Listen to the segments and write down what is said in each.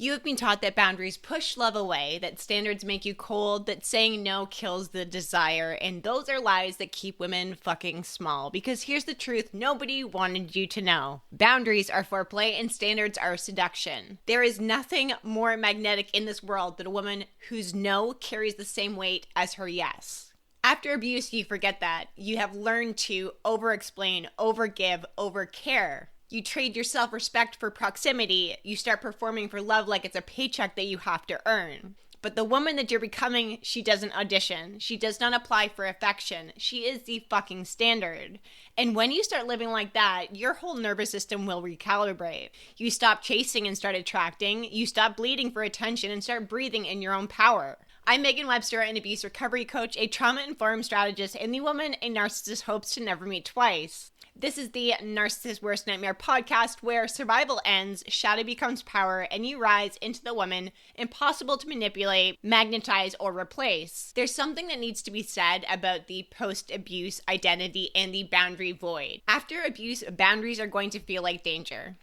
You have been taught that boundaries push love away, that standards make you cold, that saying no kills the desire, and those are lies that keep women fucking small. Because here's the truth nobody wanted you to know. Boundaries are foreplay and standards are seduction. There is nothing more magnetic in this world than a woman whose no carries the same weight as her yes. After abuse, you forget that. You have learned to over-explain, over-give, over-care. You trade your self-respect for proximity. You start performing for love like it's a paycheck that you have to earn. But the woman that you're becoming, she doesn't audition. She does not apply for affection. She is the fucking standard. And when you start living like that, your whole nervous system will recalibrate. You stop chasing and start attracting. You stop bleeding for attention and start breathing in your own power. I'm Megan Webster, an abuse recovery coach, a trauma-informed strategist, and the woman a narcissist hopes to never meet twice. This is the Narcissist Worst Nightmare podcast where survival ends, shadow becomes power, and you rise into the woman impossible to manipulate, magnetize, or replace. There's something that needs to be said about the post-abuse identity and the boundary void. After abuse, boundaries are going to feel like danger.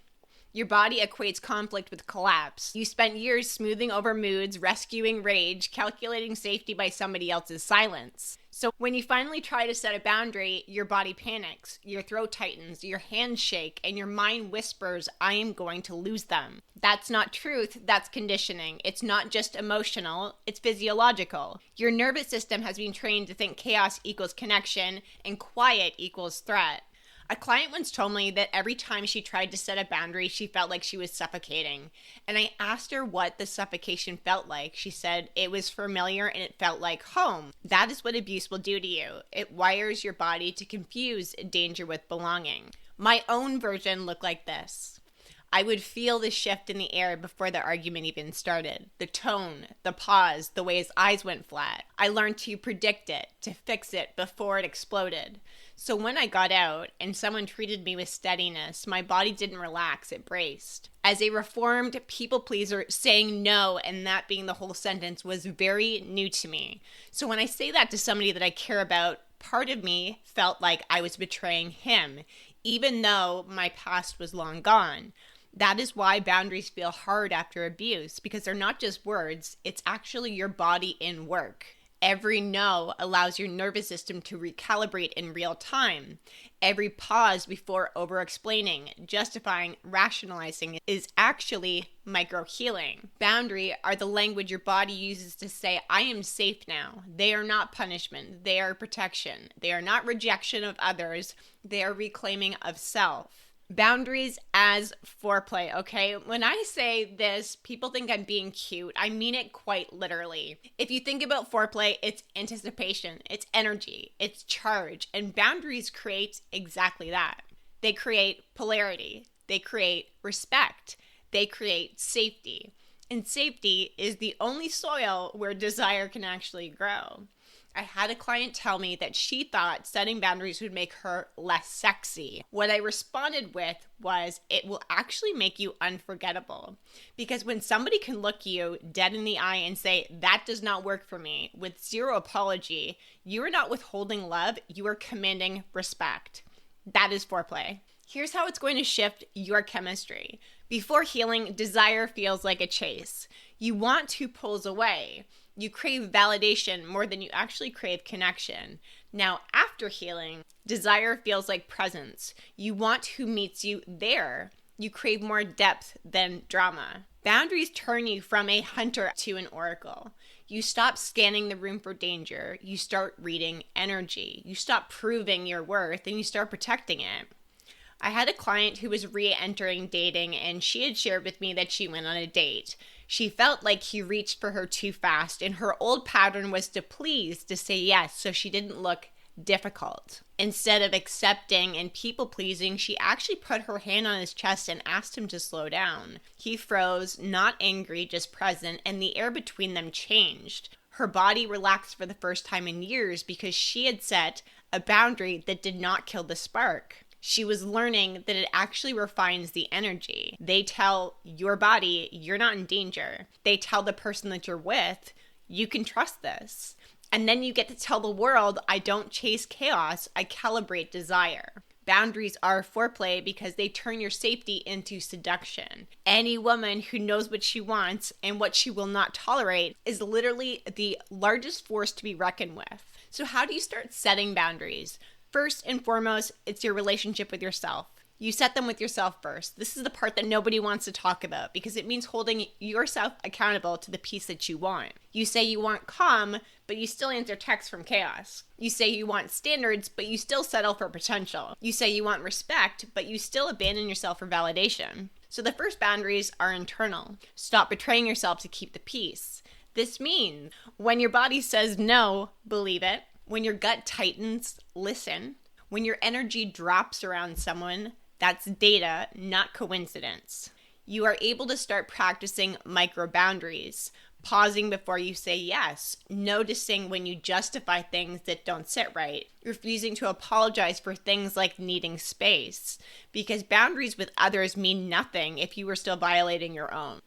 Your body equates conflict with collapse. You spent years smoothing over moods, rescuing rage, calculating safety by somebody else's silence. So when you finally try to set a boundary, your body panics, your throat tightens, your hands shake, and your mind whispers, I am going to lose them. That's not truth, that's conditioning. It's not just emotional, it's physiological. Your nervous system has been trained to think chaos equals connection and quiet equals threat. A client once told me that every time she tried to set a boundary, she felt like she was suffocating. And I asked her what the suffocation felt like. She said it was familiar and it felt like home. That is what abuse will do to you. It wires your body to confuse danger with belonging. My own version looked like this. I would feel the shift in the air before the argument even started. The tone, the pause, the way his eyes went flat. I learned to predict it, to fix it before it exploded. So when I got out and someone treated me with steadiness, my body didn't relax, it braced. As a reformed people pleaser, saying no and that being the whole sentence was very new to me. So when I say that to somebody that I care about, part of me felt like I was betraying him, even though my past was long gone. That is why boundaries feel hard after abuse, because they're not just words, it's actually your body in work. Every no allows your nervous system to recalibrate in real time. Every pause before over-explaining, justifying, rationalizing is actually micro-healing. Boundary are the language your body uses to say, I am safe now. They are not punishment. They are protection. They are not rejection of others. They are reclaiming of self. Boundaries as foreplay, okay? When I say this, people think I'm being cute. I mean it quite literally. If you think about foreplay, it's anticipation, it's energy, it's charge, and boundaries create exactly that. They create polarity, they create respect, they create safety. And safety is the only soil where desire can actually grow. I had a client tell me that she thought setting boundaries would make her less sexy. What I responded with was, it will actually make you unforgettable. Because when somebody can look you dead in the eye and say, that does not work for me, with zero apology, you are not withholding love, you are commanding respect. That is foreplay. Here's how it's going to shift your chemistry. Before healing, desire feels like a chase. You want who pulls away. You crave validation more than you actually crave connection. Now, after healing, desire feels like presence. You want who meets you there. You crave more depth than drama. Boundaries turn you from a hunter to an oracle. You stop scanning the room for danger. You start reading energy. You stop proving your worth and you start protecting it. I had a client who was re-entering dating and she had shared with me that she went on a date. She felt like he reached for her too fast, and her old pattern was to please, to say yes, so she didn't look difficult. Instead of accepting and people-pleasing, she actually put her hand on his chest and asked him to slow down. He froze, not angry, just present, and the air between them changed. Her body relaxed for the first time in years because she had set a boundary that did not kill the spark. She was learning that it actually refines the energy. They tell your body, you're not in danger. They tell the person that you're with, you can trust this. And then you get to tell the world, I don't chase chaos, I calibrate desire. Boundaries are foreplay because they turn your safety into seduction. Any woman who knows what she wants and what she will not tolerate is literally the largest force to be reckoned with. So how do you start setting boundaries? First and foremost, it's your relationship with yourself. You set them with yourself first. This is the part that nobody wants to talk about because it means holding yourself accountable to the peace that you want. You say you want calm, but you still answer texts from chaos. You say you want standards, but you still settle for potential. You say you want respect, but you still abandon yourself for validation. So the first boundaries are internal. Stop betraying yourself to keep the peace. This means when your body says no, believe it. When your gut tightens, listen. When your energy drops around someone, that's data, not coincidence. You are able to start practicing micro boundaries, pausing before you say yes, noticing when you justify things that don't sit right, refusing to apologize for things like needing space, because boundaries with others mean nothing if you are still violating your own.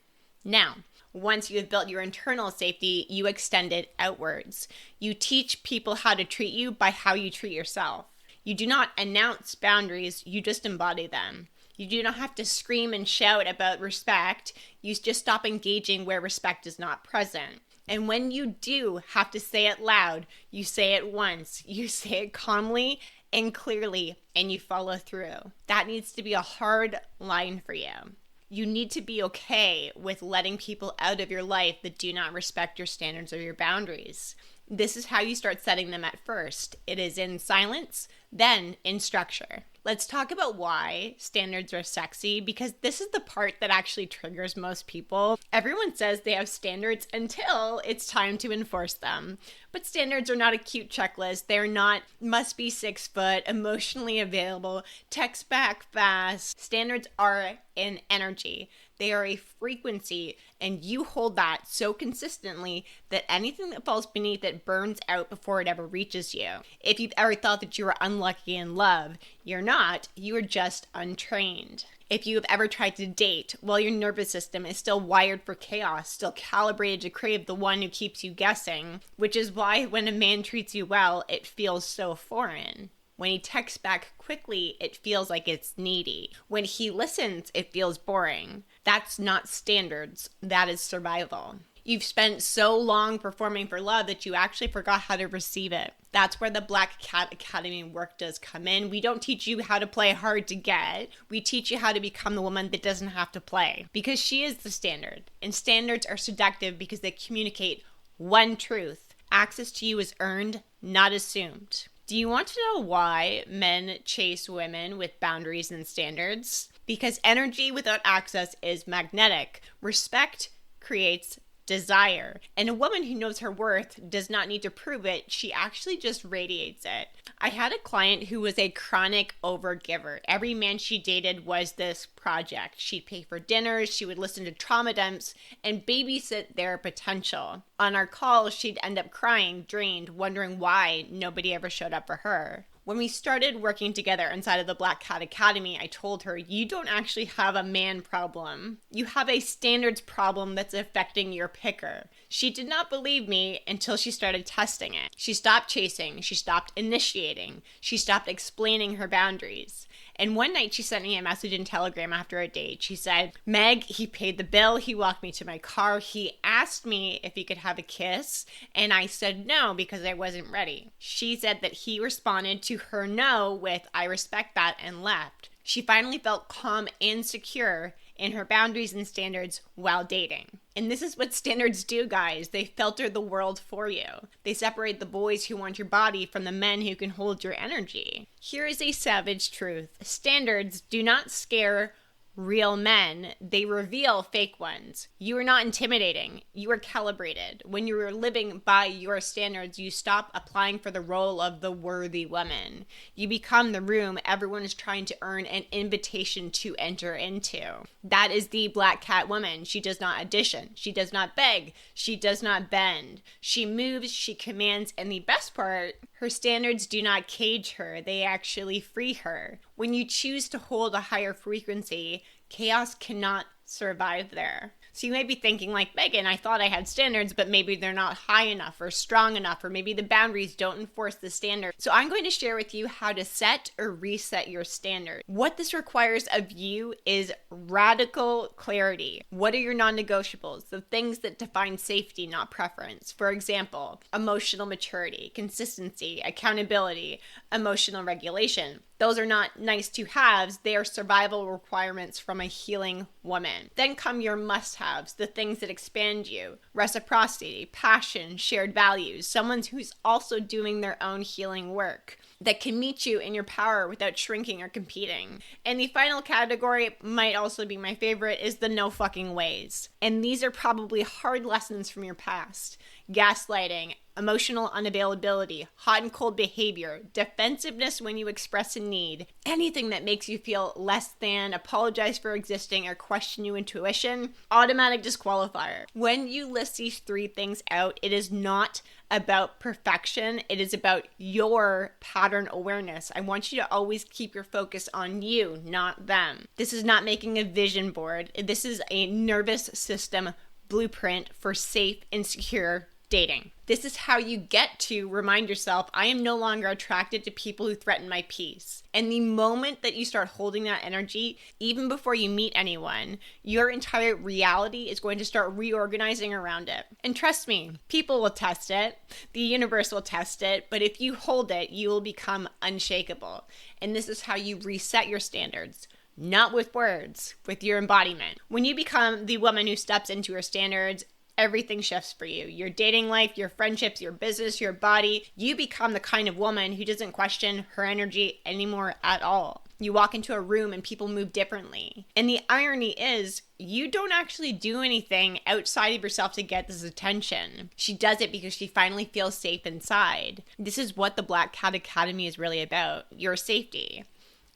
Now, once you have built your internal safety, you extend it outwards. You teach people how to treat you by how you treat yourself. You do not announce boundaries, you just embody them. You do not have to scream and shout about respect. You just stop engaging where respect is not present. And when you do have to say it loud, you say it once, you say it calmly and clearly, and you follow through. That needs to be a hard line for you. You need to be okay with letting people out of your life that do not respect your standards or your boundaries. This is how you start setting them at first. It is in silence, then in structure. Let's talk about why standards are sexy, because this is the part that actually triggers most people. Everyone says they have standards until it's time to enforce them. But standards are not a cute checklist. They're not must be 6 foot, emotionally available, text back fast. Standards are an energy. They are a frequency, and you hold that so consistently that anything that falls beneath it burns out before it ever reaches you. If you've ever thought that you were unlucky in love, you're not. You are just untrained. If you have ever tried to date, well, your nervous system is still wired for chaos, still calibrated to crave the one who keeps you guessing, which is why when a man treats you well, it feels so foreign. When he texts back quickly, it feels like it's needy. When he listens, it feels boring. That's not standards. That is survival. You've spent so long performing for love that you actually forgot how to receive it. That's where the Black Cat Academy work does come in. We don't teach you how to play hard to get. We teach you how to become the woman that doesn't have to play, because she is the standard. And standards are seductive because they communicate one truth. Access to you is earned, not assumed. Do you want to know why men chase women with boundaries and standards? Because energy without access is magnetic. Respect creates desire. And a woman who knows her worth does not need to prove it. She actually just radiates it. I had a client who was a chronic overgiver. Every man she dated was this project. She'd pay for dinners, she would listen to trauma dumps, and babysit their potential. On our calls, she'd end up crying, drained, wondering why nobody ever showed up for her. When we started working together inside of the Black Cat Academy, I told her, you don't actually have a man problem. You have a standards problem that's affecting your picker. She did not believe me until she started testing it. She stopped chasing. She stopped initiating. She stopped explaining her boundaries. And one night she sent me a message in Telegram after a date. She said, Meg, he paid the bill. He walked me to my car. He asked me if he could have a kiss. And I said no because I wasn't ready. She said that he responded to her no with, I respect that, and left. She finally felt calm and secure in her boundaries and standards while dating. And this is what standards do, guys. They filter the world for you. They separate the boys who want your body from the men who can hold your energy. Here is a savage truth. Standards do not scare real men. They reveal fake ones. You are not intimidating. You are calibrated. When you are living by your standards, you stop applying for the role of the worthy woman. You become the room everyone is trying to earn an invitation to enter into. That is the Black Cat woman. She does not audition. She does not beg. She does not bend. She moves, she commands, and the best part, her standards do not cage her. They actually free her. When you choose to hold a higher frequency, chaos cannot survive there. So you may be thinking like, Megan, I thought I had standards, but maybe they're not high enough or strong enough, or maybe the boundaries don't enforce the standard. So I'm going to share with you how to set or reset your standard. What this requires of you is radical clarity. What are your non-negotiables? The things that define safety, not preference. For example, emotional maturity, consistency, accountability, emotional regulation. Those are not nice to haves, they are survival requirements from a healing woman. Then come your must haves, the things that expand you: reciprocity, passion, shared values, someone who's also doing their own healing work, that can meet you in your power without shrinking or competing. And the final category, might also be my favorite, is the no fucking ways. And these are probably hard lessons from your past. Gaslighting, emotional unavailability, hot and cold behavior, defensiveness when you express a need, anything that makes you feel less than, apologize for existing, or question your intuition, automatic disqualifier. When you list these 3 things out, it is not about perfection. It is about your pattern awareness. I want you to always keep your focus on you, not them. This is not making a vision board. This is a nervous system blueprint for safe and secure dating. This is how you get to remind yourself, I am no longer attracted to people who threaten my peace. And the moment that you start holding that energy, even before you meet anyone, your entire reality is going to start reorganizing around it. And trust me, people will test it. The universe will test it. But if you hold it, you will become unshakable. And this is how you reset your standards. Not with words, with your embodiment. When you become the woman who steps into her standards, everything shifts for you. Your dating life, your friendships, your business, your body. You become the kind of woman who doesn't question her energy anymore at all. You walk into a room and people move differently. And the irony is, you don't actually do anything outside of yourself to get this attention. She does it because she finally feels safe inside. This is what the Black Cat Academy is really about, your safety.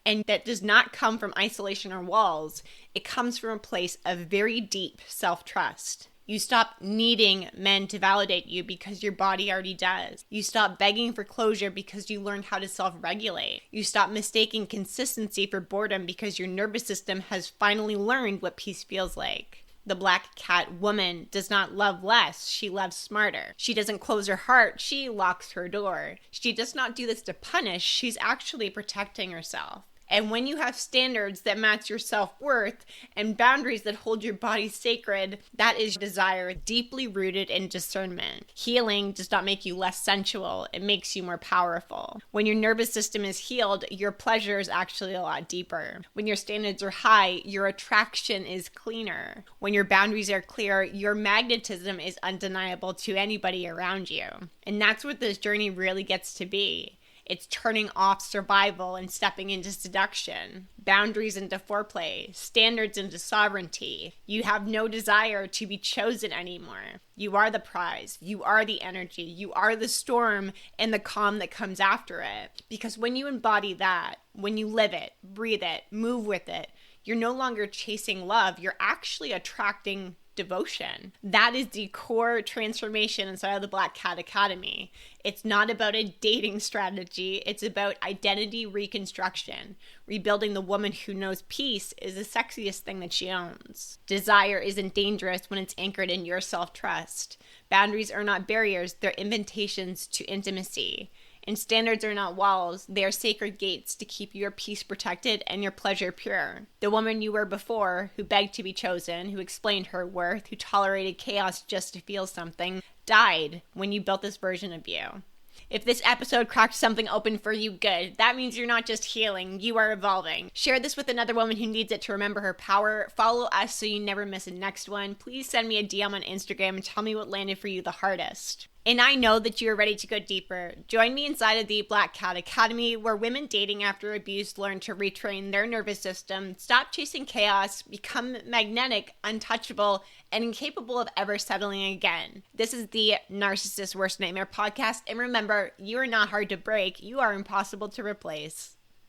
And that does not come from isolation or walls. It comes from a place of very deep self-trust. You stop needing men to validate you because your body already does. You stop begging for closure because you learn how to self-regulate. You stop mistaking consistency for boredom because your nervous system has finally learned what peace feels like. The Black Cat woman does not love less, she loves smarter. She doesn't close her heart, she locks her door. She does not do this to punish, she's actually protecting herself. And when you have standards that match your self-worth and boundaries that hold your body sacred, that is desire deeply rooted in discernment. Healing does not make you less sensual, it makes you more powerful. When your nervous system is healed, your pleasure is actually a lot deeper. When your standards are high, your attraction is cleaner. When your boundaries are clear, your magnetism is undeniable to anybody around you. And that's what this journey really gets to be. It's turning off survival and stepping into seduction, boundaries into foreplay, standards into sovereignty. You have no desire to be chosen anymore. You are the prize. You are the energy. You are the storm and the calm that comes after it. Because when you embody that, when you live it, breathe it, move with it, you're no longer chasing love. You're actually attracting devotion. That is the core transformation inside of the Black Cat Academy. It's not about a dating strategy. It's about identity reconstruction. Rebuilding the woman who knows peace is the sexiest thing that she owns. Desire isn't dangerous when it's anchored in your self-trust. Boundaries are not barriers. They're invitations to intimacy. And standards are not walls, they are sacred gates to keep your peace protected and your pleasure pure. The woman you were before, who begged to be chosen, who explained her worth, who tolerated chaos just to feel something, died when you built this version of you. If this episode cracked something open for you, good. That means you're not just healing, you are evolving. Share this with another woman who needs it to remember her power. Follow us so you never miss a next one. Please send me a DM on Instagram and tell me what landed for you the hardest. And I know that you are ready to go deeper. Join me inside of the Black Cat Academy, where women dating after abuse learn to retrain their nervous system, stop chasing chaos, become magnetic, untouchable, and incapable of ever settling again. This is the Narcissist Worst Nightmare podcast, and remember, you are not hard to break, you are impossible to replace.